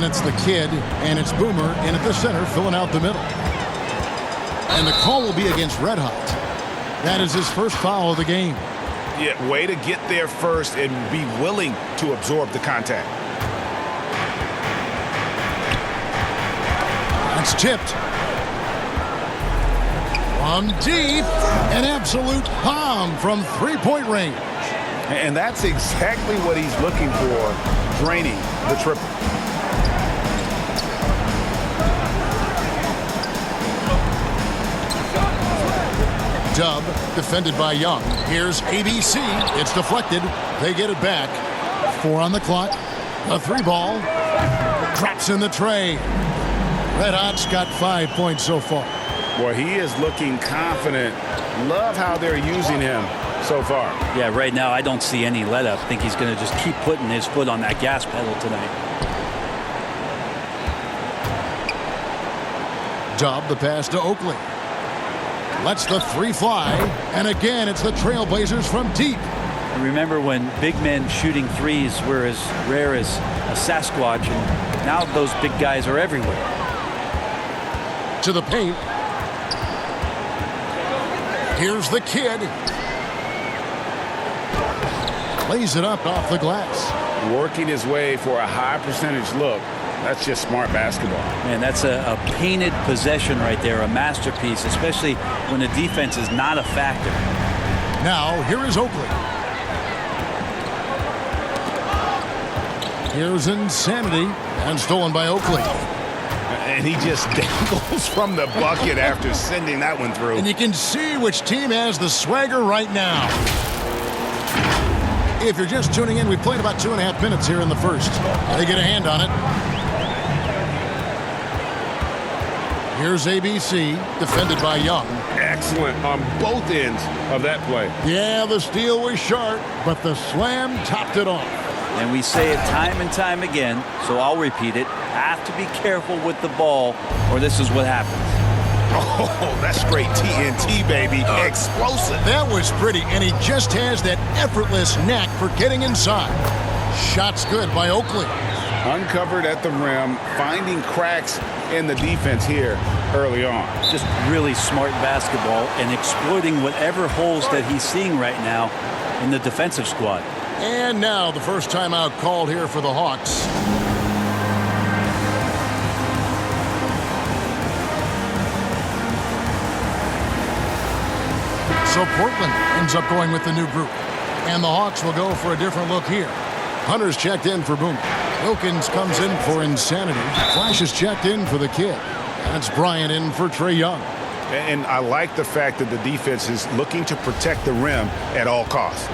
Then it's the kid, and it's Boomer in at the center, filling out the middle. And the call will be against Red Hot. That is his first foul of the game. Yeah, way to get there first and be willing to absorb the contact. That's tipped. From deep, an absolute bomb from three-point range. And that's exactly what he's looking for, draining the triple. Dub, defended by Young. Here's ABC. It's deflected. They get it back. 4 on the clock. A 3-ball. Drops in the tray. Red Hot's got 5 points so far. Boy, he is looking confident. Love how they're using him so far. Yeah, right now I don't see any let up. I think he's going to just keep putting his foot on that gas pedal tonight. Dub, the pass to Oakley. Lets the 3 fly. And again, it's the Trailblazers from deep. And remember when big men shooting threes were as rare as a Sasquatch, and now those big guys are everywhere. To the paint. Here's the kid. Lays it up off the glass. Working his way for a high percentage look. That's just smart basketball. Man, that's a painted possession right there, a masterpiece, especially when the defense is not a factor. Now, here is Oakley. Here's Insanity, and stolen by Oakley. And he just dangles from the bucket after sending that one through. And you can see which team has the swagger right now. If you're just tuning in, we played about 2.5 minutes here in the first. They get a hand on it. Here's ABC, defended by Young. Excellent on both ends of that play. Yeah, the steal was sharp, but the slam topped it off. And we say it time and time again, so I'll repeat it. Have to be careful with the ball, or this is what happens. Oh, that's great TNT, baby. Explosive. That was pretty, and he just has that effortless knack for getting inside. Shot's good by Oakley. Uncovered at the rim, finding cracks in the defense here early on. Just really smart basketball and exploiting whatever holes that he's seeing right now in the defensive squad. And now the first timeout called here for the Hawks. So Portland ends up going with the new group. And the Hawks will go for a different look here. Hunter's checked in for Boomer. Wilkins comes in for Insanity. Flash is checked in for the kid. That's Bryant in for Trae Young. And I like the fact that the defense is looking to protect the rim at all costs.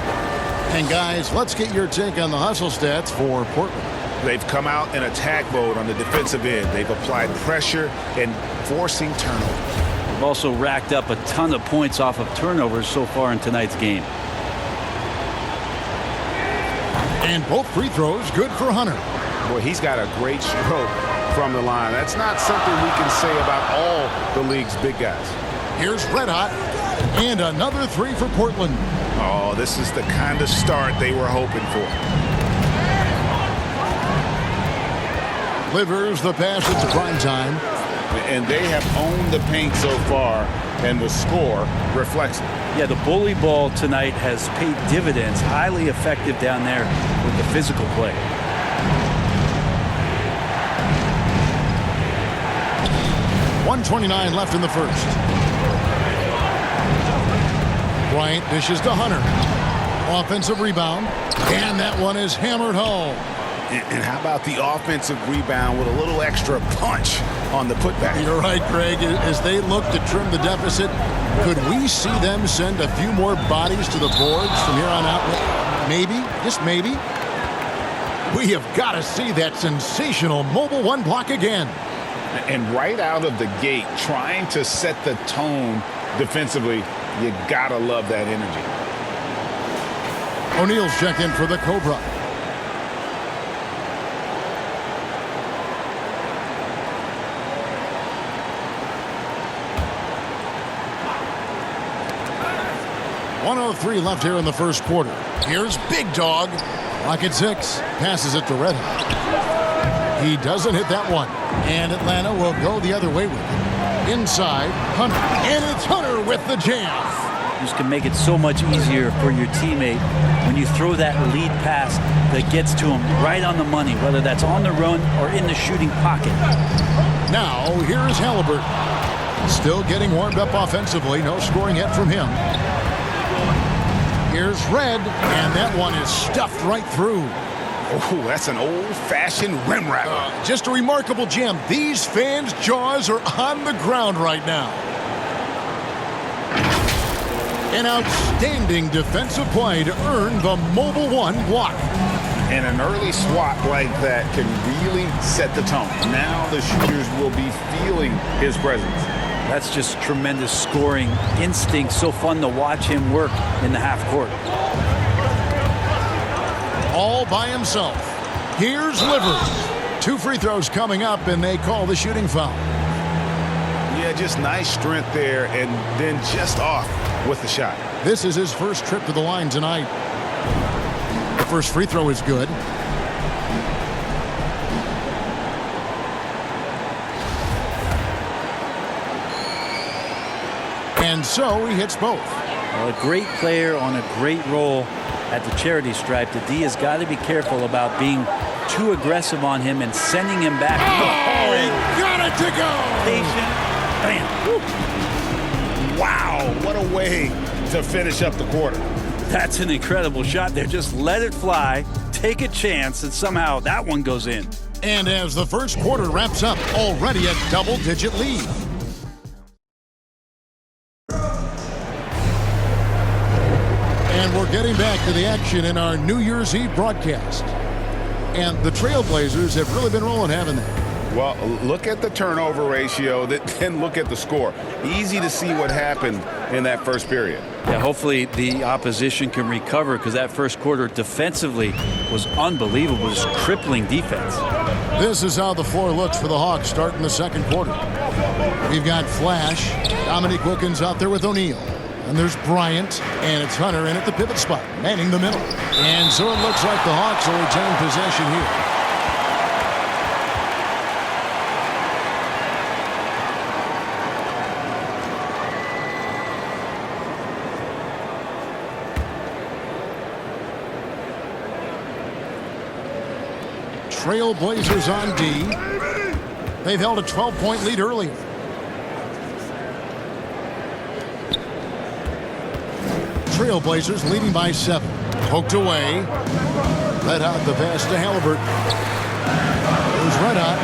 And guys, let's get your take on the hustle stats for Portland. They've come out in attack mode on the defensive end. They've applied pressure and forcing turnovers. They've also racked up a ton of points off of turnovers so far in tonight's game. And both free throws good for Hunter. Boy, he's got a great stroke from the line. That's not something we can say about all the league's big guys. Here's Red Hot. And another 3 for Portland. Oh, this is the kind of start they were hoping for. Livers the pass into prime time. And they have owned the paint so far, and the score reflects it. Yeah, the bully ball tonight has paid dividends. Highly effective down there with the physical play. .129 left in the first. Bryant dishes to Hunter. Offensive rebound. And that one is hammered home. And how about the offensive rebound with a little extra punch on the putback? You're right, Greg. As they look to trim the deficit, could we see them send a few more bodies to the boards from here on out? Maybe, just maybe. We have got to see that sensational mobile one block again. And right out of the gate, trying to set the tone defensively, you got to love that energy. O'Neal's checked in for the Cobra. .103 left here in the first quarter. Here's Big Dog. Clock at 6. Passes it to Red Hot. He doesn't hit that one. And Atlanta will go the other way with it. Inside, Hunter. And it's Hunter with the jam. This can make it so much easier for your teammate when you throw that lead pass that gets to him right on the money, whether that's on the run or in the shooting pocket. Now, here's Halliburton. Still getting warmed up offensively. No scoring yet from him. Here's Red, and that one is stuffed right through. Oh, that's an old-fashioned rim rattler. Just a remarkable jam. These fans' jaws are on the ground right now. An outstanding defensive play to earn the Mobile One block. And an early swat like that can really set the tone. Now the shooters will be feeling his presence. That's just tremendous scoring instinct. So fun to watch him work in the half court. All by himself. Here's Livers. 2 free throws coming up, and they call the shooting foul. Yeah, just nice strength there, and then just off with the shot. This is his first trip to the line tonight. The first free throw is good. And so he hits both. Well, a great player on a great role at the charity stripe. The D has got to be careful about being too aggressive on him and sending him back. Oh, he got it to go! Patient. Bam. Woo. Wow, what a way to finish up the quarter. That's an incredible shot there. Just let it fly, take a chance, and somehow that one goes in. And as the first quarter wraps up, already a double-digit lead. And we're getting back to the action in our New Year's Eve broadcast. And the Trailblazers have really been rolling, haven't they? Well, look at the turnover ratio, then look at the score. Easy to see what happened in that first period. Yeah, hopefully the opposition can recover, because that first quarter defensively was unbelievable. Just crippling defense. This is how the floor looks for the Hawks starting the second quarter. We've got Flash, Dominique Wilkins out there with O'Neal. And there's Bryant, and it's Hunter in at the pivot spot, manning the middle. And so it looks like the Hawks will retain possession here. Trailblazers on D. They've held a 12-point lead earlier. Trailblazers leading by 7. Poked away. Red Hot the pass to Halliburton. Here's Red Hot.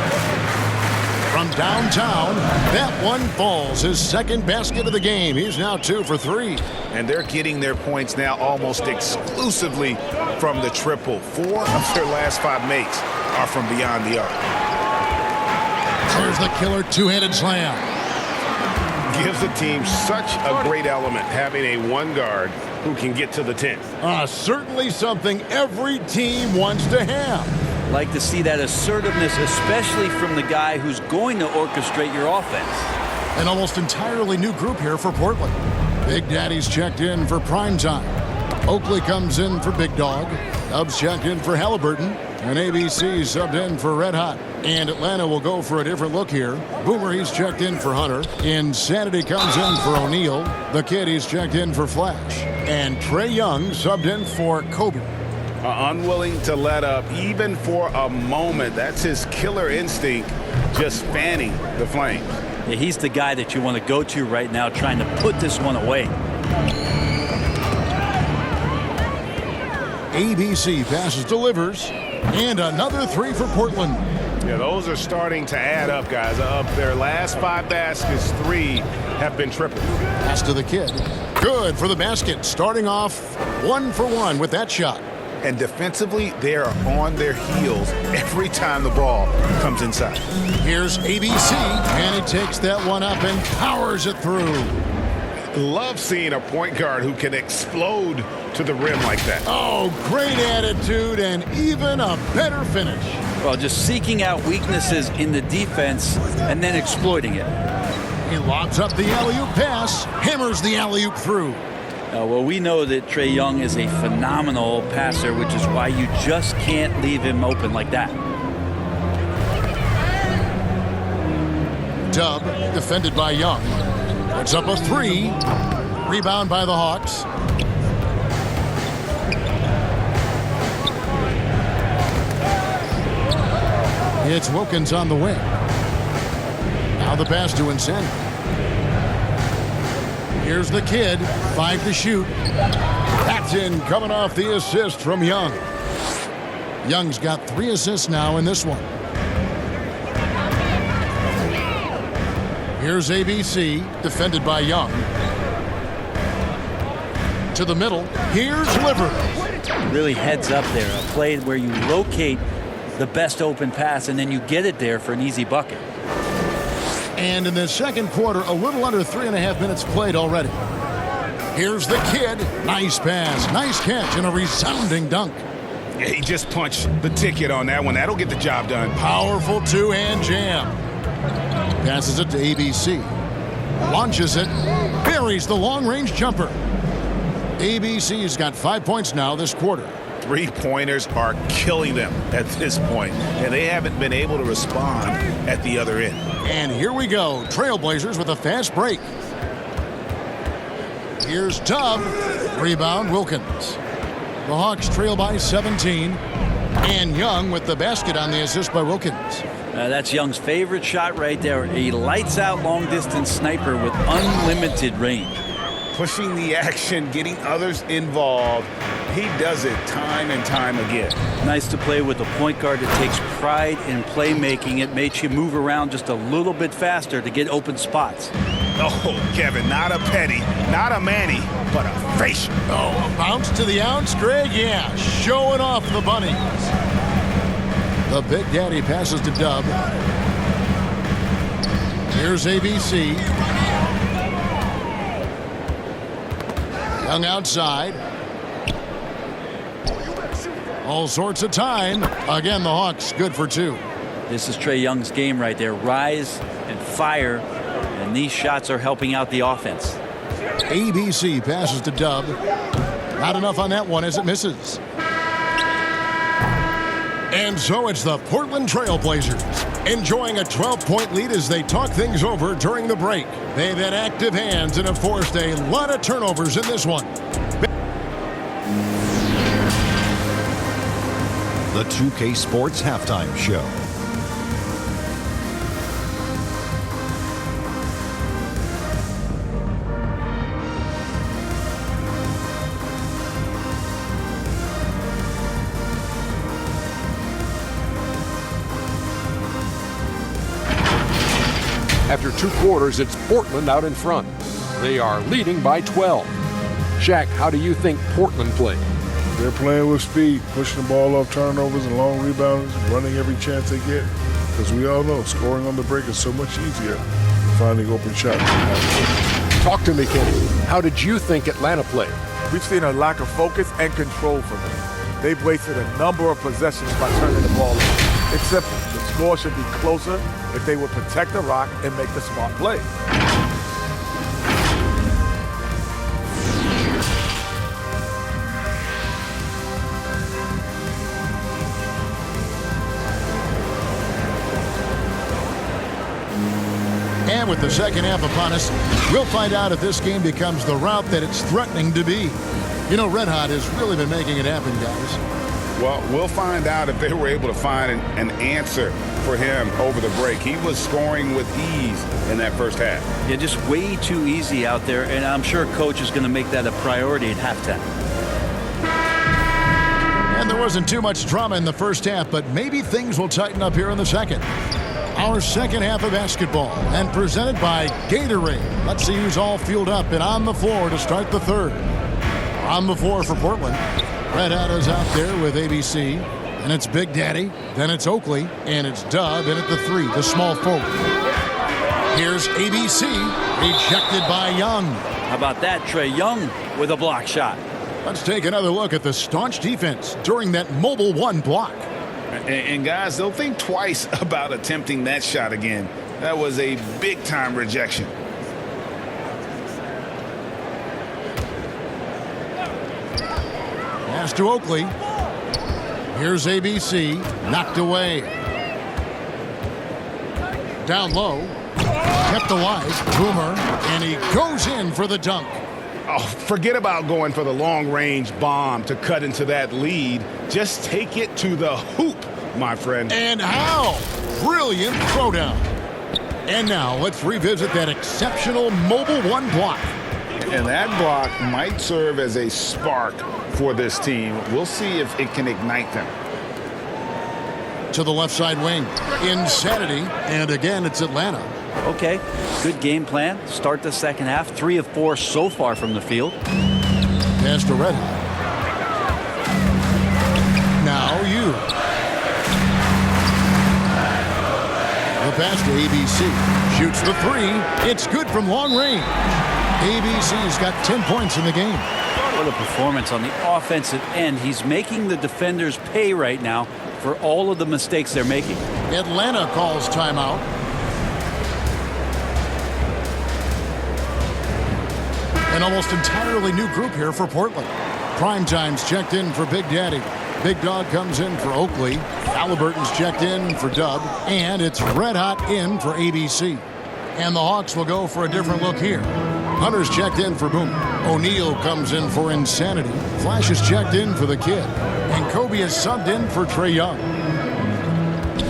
From downtown, that one falls. His second basket of the game. He's now 2 for 3. And they're getting their points now almost exclusively from the triple. 4 of their last 5 makes are from beyond the arc. There's the killer two-handed slam. Gives the team such a great element having a one guard who can get to the 10. Certainly something every team wants to have. Like to see that assertiveness, especially from the guy who's going to orchestrate your offense. An almost entirely new group here for Portland. Big Daddy's checked in for prime time. Oakley comes in for Big Dog. Dubs checked in for Halliburton. And ABC subbed in for Red Hot. And Atlanta will go for a different look here. Boomer, he's checked in for Hunter. Insanity comes in for O'Neal. The Kid, he's checked in for Flash. And Trae Young subbed in for Kobe. Unwilling to let up even for a moment. That's his killer instinct, just fanning the flames. Yeah, he's the guy that you want to go to right now, trying to put this one away. ABC passes, delivers, and another 3 for Portland. Yeah, those are starting to add up, guys. Of their last 5 baskets, 3 have been triple. Pass to the Kid. Good for the basket, starting off 1 for 1 with that shot. And defensively, they are on their heels every time the ball comes inside. Here's ABC, and he takes that one up and powers it through. Love seeing a point guard who can explode to the rim like that. Oh, great attitude and even a better finish. Well, just seeking out weaknesses in the defense and then exploiting it. He lobs up the alley-oop pass, hammers the alley-oop through. Well, we know that Trae Young is a phenomenal passer, which is why you just can't leave him open like that. Dub, defended by Young. Puts up a three. Rebound by the Hawks. It's Wilkins on the wing. Now the pass to Insane. Here's the kid. 5 to shoot. That's in, coming off the assist from Young. Young's got 3 assists now in this one. Here's ABC, defended by Young. To the middle. Here's Livers. Really heads up there. A play where you locate the best open pass and then you get it there for an easy bucket. And in the second quarter, a little under 3.5 minutes played already. Here's the kid. Nice pass, nice catch, and a resounding dunk. Yeah, he just punched the ticket on that one. That'll get the job done. Powerful two-hand jam. Passes it to ABC. Launches it. Buries the long-range jumper. ABC's got 5 points now this quarter. Three-pointers are killing them at this point, and they haven't been able to respond at the other end. And here we go. Trailblazers with a fast break. Here's Dub. Rebound, Wilkins. The Hawks trail by 17. And Young with the basket on the assist by Wilkins. That's Young's favorite shot right there. A lights-out long-distance sniper with unlimited range. Pushing the action, getting others involved. He does it time and time again. Nice to play with a point guard that takes pride in playmaking. It makes you move around just a little bit faster to get open spots. Oh, Kevin, not a Petty, not a Manny, but a facial. Oh, a bounce to the ounce, Greg? Yeah, showing off the bunnies. The Big Daddy passes to Dub. Here's ABC. Young outside. All sorts of time. Again, the Hawks good for 2. This is Trae Young's game right there. Rise and fire, and these shots are helping out the offense. ABC passes to Dub. Not enough on that one as it misses. And so it's the Portland Trailblazers enjoying a 12-point lead as they talk things over during the break. They've had active hands and have forced a lot of turnovers in this one. The 2K Sports Halftime Show. After 2 quarters, it's Portland out in front. They are leading by 12. Shaq, how do you think Portland played? They're playing with speed, pushing the ball off turnovers and long rebounds, running every chance they get. Because we all know scoring on the break is so much easier than finding open shots. Talk to me, Kenny. How did you think Atlanta played? We've seen a lack of focus and control from them. They've wasted a number of possessions by turning the ball over. It's simple. The score should be closer if they would protect the rock and make the smart play. And with the second half upon us, we'll find out if this game becomes the route that it's threatening to be. You know, Red Hot has really been making it happen, guys. Well, we'll find out if they were able to find an answer for him over the break. He was scoring with ease in that first half. Yeah, just way too easy out there, and I'm sure Coach is going to make that a priority at halftime. And there wasn't too much drama in the first half, but maybe things will tighten up here in the second. Our second half of basketball, and presented by Gatorade. Let's see who's all fueled up and on the floor to start the third. On the floor for Portland, Red Hat is out there with ABC, and it's Big Daddy, then it's Oakley, and it's Dub in at the 3, the small forward. Here's ABC, rejected by Young. How about that, Trae Young with a block shot? Let's take another look at the staunch defense during that mobile 1 block. And guys, they'll think twice about attempting that shot again. That was a big-time rejection. Pass to Oakley. Here's ABC, knocked away. Down low. kept alive. Boomer, and he goes in for the dunk. Oh, forget about going for the long-range bomb to cut into that lead. Just take it to the hoop, my friend. And how? Brilliant throwdown. And now let's revisit that exceptional Mobile One block. And that block might serve as a spark for this team. We'll see if it can ignite them. To the left side wing. Insanity. And again, it's Atlanta. Okay, good game plan. Start the second half. 3 of 4 so far from the field. Pass to Red. Now you. The pass to ABC. Shoots the 3. It's good from long range. ABC's got 10 points in the game. What a performance on the offensive end. He's making the defenders pay right now for all of the mistakes they're making. Atlanta calls timeout. An almost entirely new group here for Portland. Primetime's checked in for Big Daddy. Big Dog comes in for Oakley. Halliburton's checked in for Dub. And it's Red Hot in for ABC. And the Hawks will go for a different look here. Hunter's checked in for Boomer. O'Neal comes in for Insanity. Flash is checked in for the Kid. And Kobe is subbed in for Trae Young.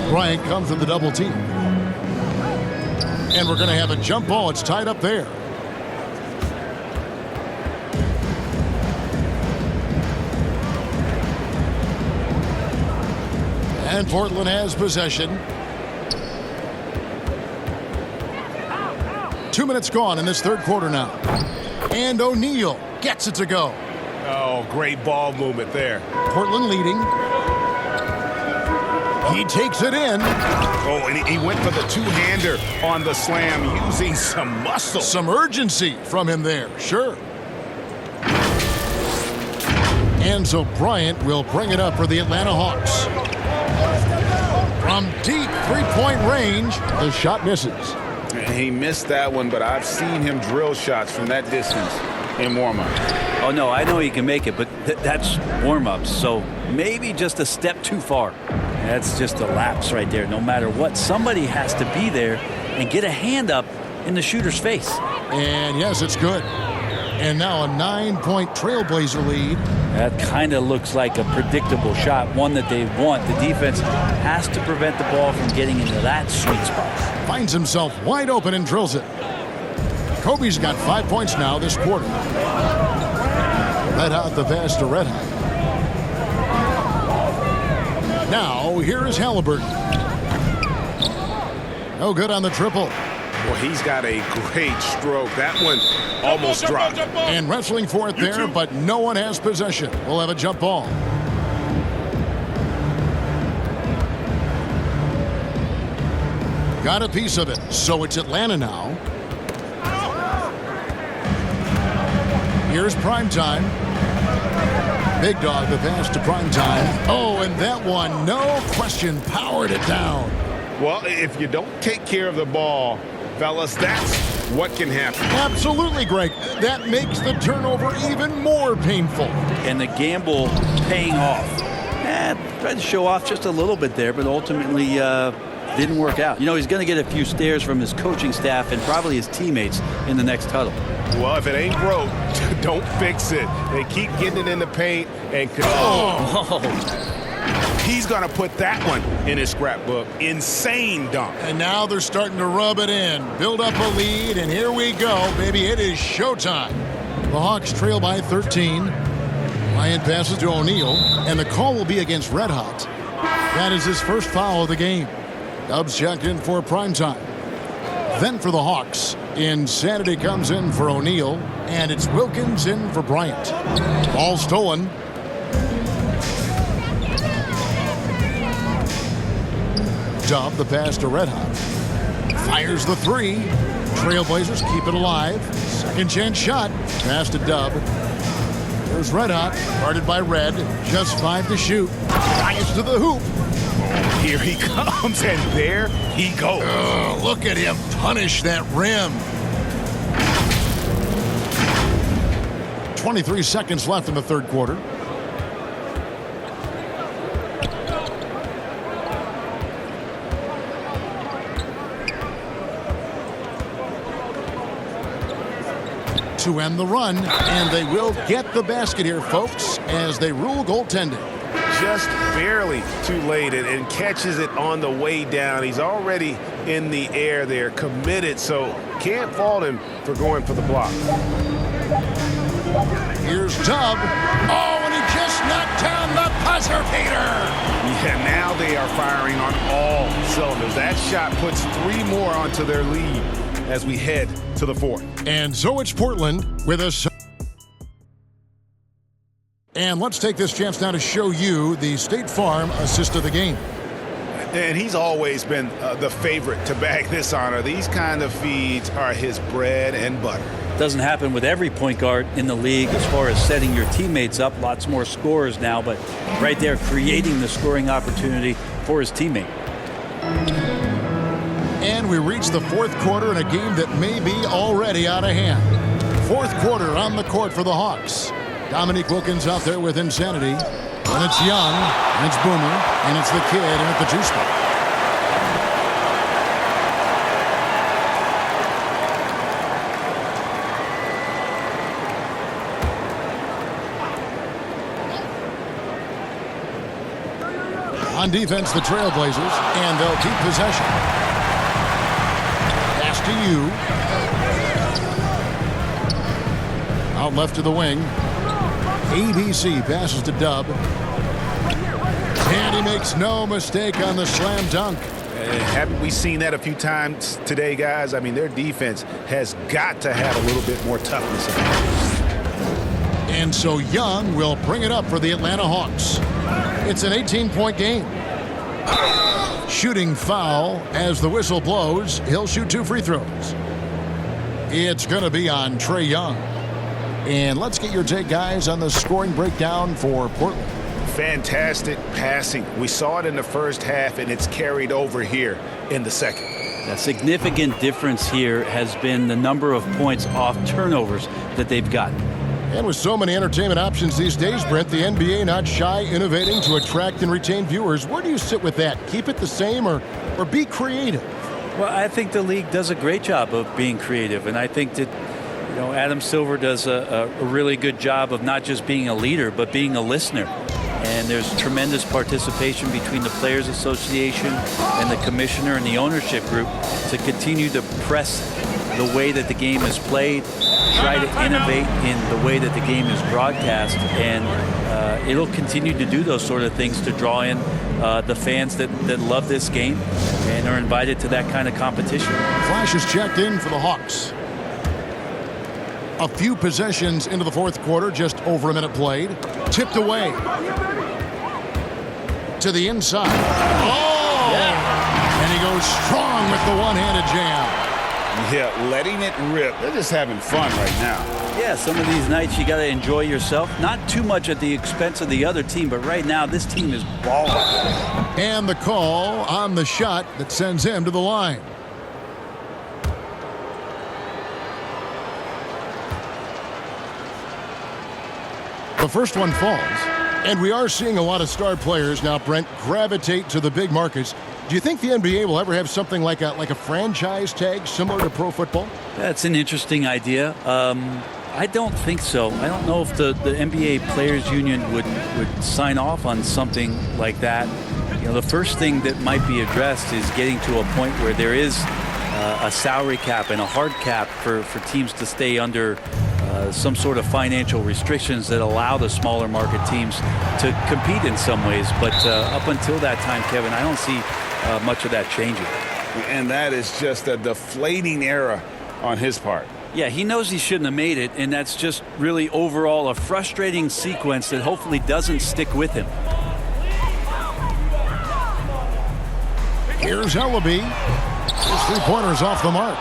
Bryant comes with the double team. And we're going to have a jump ball. It's tied up there. And Portland has possession. 2 minutes gone in this third quarter now. And O'Neal gets it to go. Oh, great ball movement there. Portland leading. He takes it in. Oh, and he went for the two-hander on the slam using some muscle. Some urgency from him there, sure. And so Bryant will bring it up for the Atlanta Hawks. From deep three-point range, the shot misses. He missed that one, but I've seen him drill shots from that distance in warm-up. Oh, no, I know he can make it, but that's warm-ups, so maybe just a step too far. That's just a lapse right there. No matter what, somebody has to be there and get a hand up in the shooter's face. And yes, it's good. And now a 9-point Trailblazer lead. That kind of looks like a predictable shot, one that they want. The defense has to prevent the ball from getting into that sweet spot. Finds himself wide open and drills it. Kobe's got 5 points now this quarter. Red Hot the pass to Red Hot. Now, here is Halliburton. No good on the triple. Well, he's got a great stroke. That one almost dropped. And wrestling for it there, but no one has possession. We'll have a jump ball. Got a piece of it, so it's Atlanta now. Here's Primetime. Big Dog, the pass to Primetime. Oh, and that one, no question, powered it down. Well, if you don't take care of the ball, fellas, that's what can happen. Absolutely, Greg. That makes the turnover even more painful. And the gamble paying off. Tried to show off just a little bit there, but ultimately didn't work out. You know, he's going to get a few stares from his coaching staff and probably his teammates in the next huddle. Well, if it ain't broke, don't fix it. They keep getting it in the paint and... He's going to put that one in his scrapbook. Insane dunk. And now they're starting to rub it in. Build up a lead, and here we go, baby. It is showtime. The Hawks trail by 13. Ryan passes to O'Neal, and the call will be against Red Hot. That is his first foul of the game. Dubs checked in for Primetime. Then for the Hawks, Insanity comes in for O'Neal, and it's Wilkins in for Bryant. Ball stolen. Dub, the pass to Red Hot. Fires the three. Trailblazers keep it alive. Second chance shot. Pass to Dub. There's Red Hot, guarded by Red. Just 5 to shoot. Fires to the hoop. Here he comes, and there he goes. Oh, look at him punish that rim. 23 seconds left in the third quarter. to end the run, and they will get the basket here, folks, as they rule goaltending. Just barely too late and catches it on the way down. He's already in the air there, committed, so can't fault him for going for the block. Here's Dub. Oh, and he just knocked down the buzzer beater. Yeah, now they are firing on all cylinders. That shot puts 3 more onto their lead as we head to the 4th. And so it's Portland with us. And let's take this chance now to show you the State Farm assist of the game. And he's always been the favorite to bag this honor. These kind of feeds are his bread and butter. Doesn't happen with every point guard in the league as far as setting your teammates up. Lots more scorers now, but right there creating the scoring opportunity for his teammate. And we reach the 4th quarter in a game that may be already out of hand. 4th quarter on the court for the Hawks. Dominique Wilkins out there with Insanity. And it's Young, and it's Boomer, and it's the kid, and at the 2 spot. On defense, the Trailblazers, and they'll keep possession. Pass to you. Out left to the wing. ABC passes to Dub. And he makes no mistake on the slam dunk. Haven't we seen that a few times today, guys? I mean, their defense has got to have a little bit more toughness. And so Young will bring it up for the Atlanta Hawks. It's an 18-point game. Shooting foul as the whistle blows. He'll shoot 2 free throws. It's going to be on Trae Young. And let's get your take, guys, on the scoring breakdown for Portland. Fantastic passing. We saw it in the first half, and it's carried over here in the second. A significant difference here has been the number of points off turnovers that they've gotten. And with so many entertainment options these days, Brent, the NBA not shy innovating to attract and retain viewers. Where do you sit with that? Keep it the same or be creative? Well, I think the league does a great job of being creative, and I think that Adam Silver does a really good job of not just being a leader, but being a listener. And there's tremendous participation between the Players Association and the commissioner and the ownership group to continue to press the way that the game is played, try to innovate in the way that the game is broadcast, and it'll continue to do those sort of things to draw in the fans that love this game and are invited to that kind of competition. Flash is checked in for the Hawks. A few possessions into the 4th quarter, just over a minute played. Tipped away. To the inside. Oh! Yeah. And he goes strong with the one-handed jam. Yeah, letting it rip. They're just having fun right now. Yeah, some of these nights you got to enjoy yourself. Not too much at the expense of the other team, but right now this team is balling. And the call on the shot that sends him to the line. The first one falls. And we are seeing a lot of star players now, Brent, gravitate to the big markets. Do you think the NBA will ever have something like a franchise tag similar to pro football? That's an interesting idea. I don't think so. I don't know if the NBA Players Union would sign off on something like that. The first thing that might be addressed is getting to a point where there is a salary cap and a hard cap for teams to stay under some sort of financial restrictions that allow the smaller market teams to compete in some ways. But up until that time, Kevin, I don't see much of that changing. And that is just a deflating era on his part. Yeah, he knows he shouldn't have made it, and that's just really overall a frustrating sequence that hopefully doesn't stick with him. Here's Ellaby. His 3-pointer's off the mark.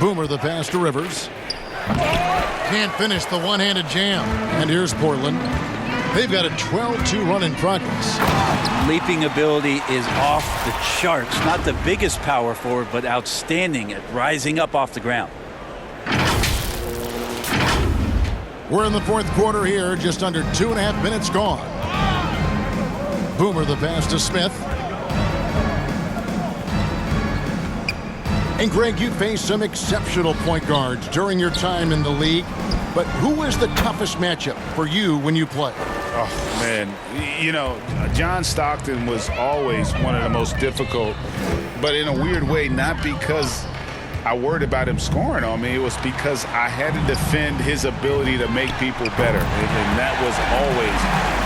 Boomer the pass to Rivers. Can't finish the one-handed jam. And here's Portland. They've got a 12-2 run in progress. Leaping ability is off the charts. Not the biggest power forward, but outstanding at rising up off the ground. We're in the 4th quarter here, just under 2.5 minutes gone. Boomer the pass to Smith. And Greg, you faced some exceptional point guards during your time in the league, but who was the toughest matchup for you when you played? Oh, man. You know, John Stockton was always one of the most difficult, but in a weird way, not because I worried about him scoring on me. It was because I had to defend his ability to make people better, and that was always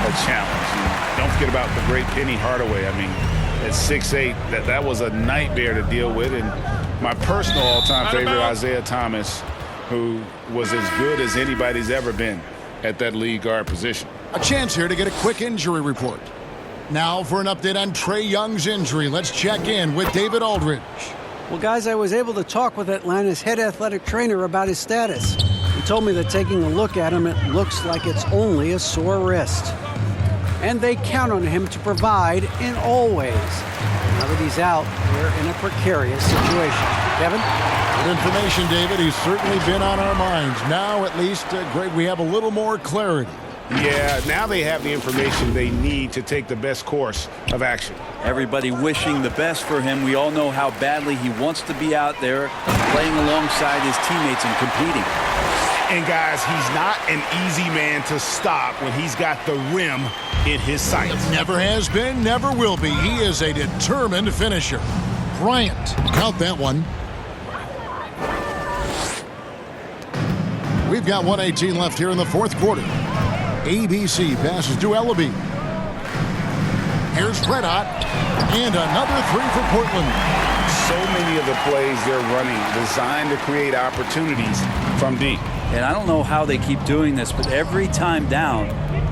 a challenge. And don't forget about the great Penny Hardaway. I mean, at 6'8", that was a nightmare to deal with. And my personal all-time favorite, Isaiah Thomas, who was as good as anybody's ever been at that lead guard position. A chance here to get a quick injury report. Now for an update on Trae Young's injury, let's check in with David Aldridge. Well, guys, I was able to talk with Atlanta's head athletic trainer about his status. He told me that taking a look at him, it looks like it's only a sore wrist. And they count on him to provide in all ways. Now that he's out, they're in a precarious situation. Kevin? Good information, David. He's certainly been on our minds. Now, at least, Greg, we have a little more clarity. Yeah, now they have the information they need to take the best course of action. Everybody wishing the best for him. We all know how badly he wants to be out there playing alongside his teammates and competing. And guys, he's not an easy man to stop when he's got the rim in his sights. Never has been, never will be. He is a determined finisher. Bryant, count that one. We've got 1:18 left here in the fourth quarter. ABC passes to Ellaby. Here's Red Hot, and another three for Portland. So many of the plays they're running designed to create opportunities from deep. And I don't know how they keep doing this, but every time down,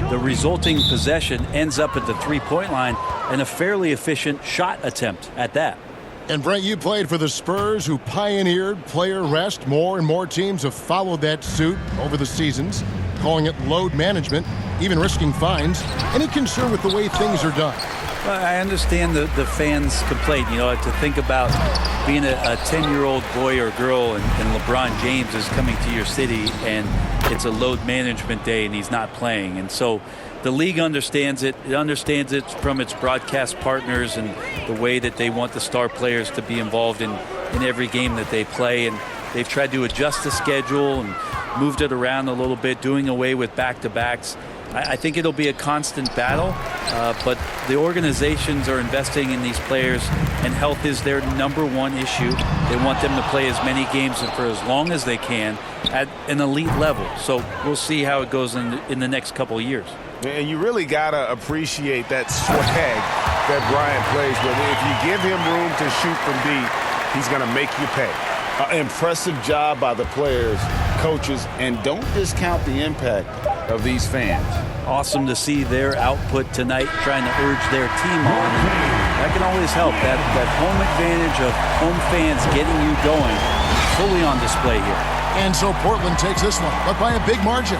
the resulting possession ends up at the three-point line and a fairly efficient shot attempt at that. And Brent, you played for the Spurs, who pioneered player rest. More and more teams have followed that suit over the seasons, calling it load management, even risking fines. Any concern with the way things are done? Well, I understand the fans' complaint, you know, to think about being a 10-year-old boy or girl and LeBron James is coming to your city and it's a load management day and he's not playing. And so the league understands it. It understands it from its broadcast partners and the way that they want the star players to be involved in every game that they play. And they've tried to adjust the schedule and moved it around a little bit, doing away with back-to-backs. I think it'll be a constant battle, but the organizations are investing in these players, and health is their number one issue. They want them to play as many games and for as long as they can at an elite level. So we'll see how it goes in the next couple of years. And you really got to appreciate that swag that Bryant plays with. If you give him room to shoot from deep, he's going to make you pay. Impressive job by the players, coaches, and don't discount the impact of these fans. Awesome to see their output tonight, trying to urge their team on. That can always help. That home advantage of home fans getting you going fully on display here. And so Portland takes this one, but by a big margin.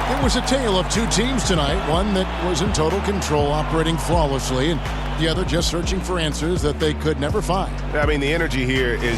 It was a tale of two teams tonight, one that was in total control, operating flawlessly, and the other just searching for answers that they could never find. I mean, the energy here is